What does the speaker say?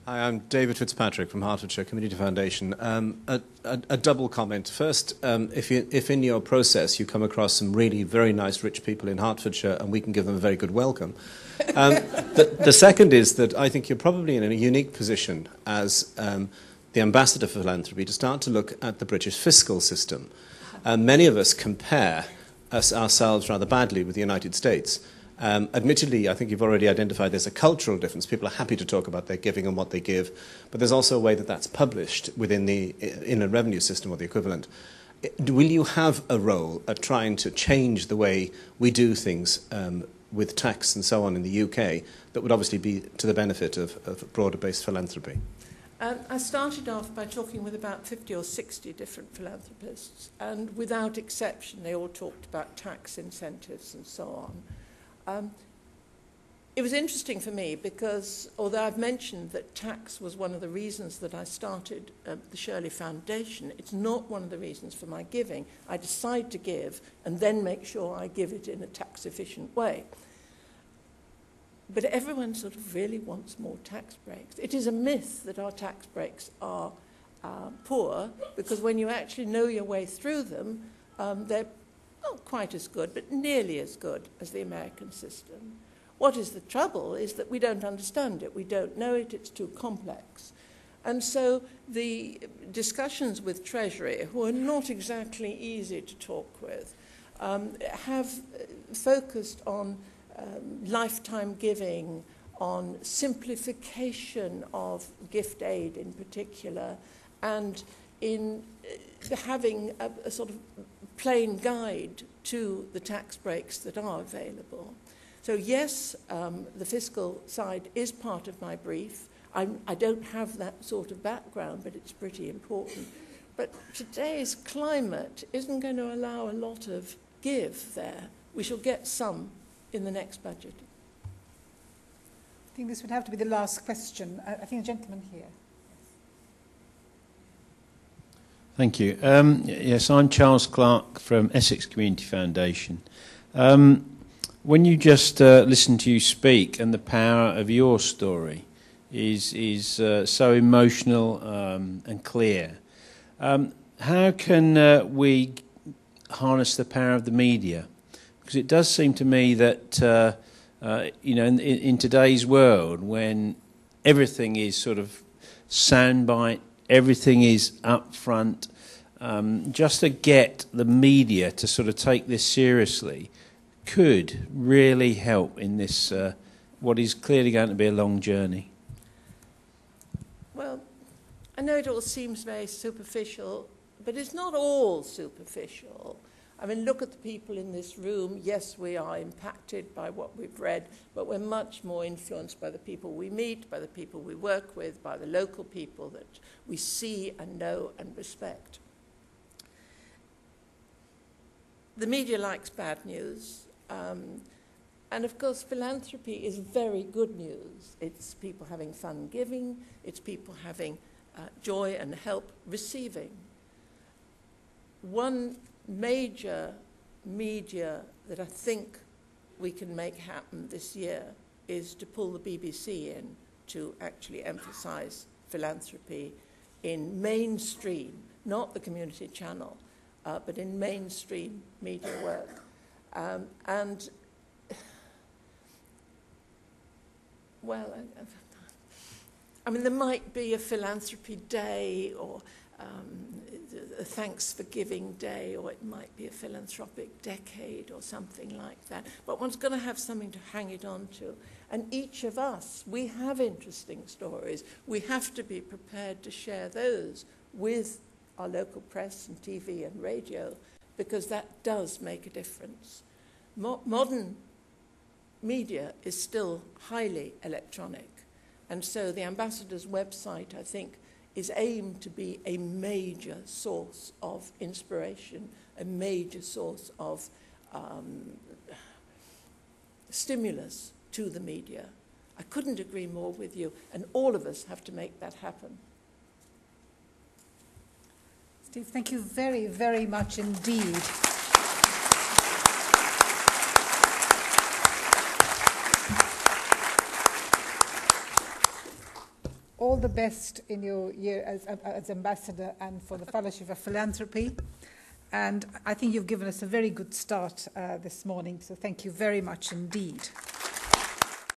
Hi, I'm David Fitzpatrick from Hertfordshire Community Foundation. A double comment. First, if in your process you come across some really very nice rich people in Hertfordshire and we can give them a very good welcome. The second is that I think you're probably in a unique position as the ambassador for philanthropy to start to look at the British fiscal system. Many of us compare ourselves rather badly with the United States. Admittedly, I think you've already identified there's a cultural difference. People are happy to talk about their giving and what they give, but there's also a way that that's published within the inland revenue system or the equivalent. Will you have a role at trying to change the way we do things with tax and so on in the UK that would obviously be to the benefit of broader-based philanthropy? I started off by talking with about 50 or 60 different philanthropists, and without exception, they all talked about tax incentives and so on. It was interesting for me because, although I've mentioned that tax was one of the reasons that I started the Shirley Foundation, it's not one of the reasons for my giving. I decide to give and then make sure I give it in a tax-efficient way. But everyone sort of really wants more tax breaks. It is a myth that our tax breaks are poor, because when you actually know your way through them, they're not quite as good, but nearly as good as the American system. What is the trouble is that we don't understand it. We don't know it. It's too complex. And so the discussions with Treasury, who are not exactly easy to talk with, have focused on lifetime giving, on simplification of gift aid in particular, and in having a sort of plain guide to the tax breaks that are available. So yes, the fiscal side is part of my brief. I don't have that sort of background, but it's pretty important. But today's climate isn't going to allow a lot of give there. We shall get some in the next budget. I think this would have to be the last question. I think the gentleman here. Thank you. Yes, I'm Charles Clark from Essex Community Foundation. When you just listen to you speak, and the power of your story is so emotional and clear, how can we harness the power of the media? Because it does seem to me that in today's world, when everything is sort of soundbite, everything is upfront, just to get the media to sort of take this seriously could really help in this, what is clearly going to be a long journey. Well, I know it all seems very superficial, but it's not all superficial. I mean, look at the people in this room. Yes, we are impacted by what we've read, but we're much more influenced by the people we meet, by the people we work with, by the local people that we see and know and respect. The media likes bad news. And of course, philanthropy is very good news. It's people having fun giving. It's people having joy and help receiving. One major media that I think we can make happen this year is to pull the BBC in to actually emphasize philanthropy in mainstream, not the community channel, but in mainstream media work. Well, I mean, there might be a philanthropy day or a thanks for giving day, or it might be a philanthropic decade or something like that. But one's going to have something to hang it on to. And each of us, we have interesting stories. We have to be prepared to share those with our local press and TV and radio, because that does make a difference. Modern media is still highly electronic, and so the Ambassador's website, I think, is aimed to be a major source of inspiration, a major source of stimulus to the media. I couldn't agree more with you, and all of us have to make that happen. Steve, thank you very, very much indeed. all the best in your year as ambassador and for the Fellowship of Philanthropy. And I think you've given us a very good start this morning, so thank you very much indeed.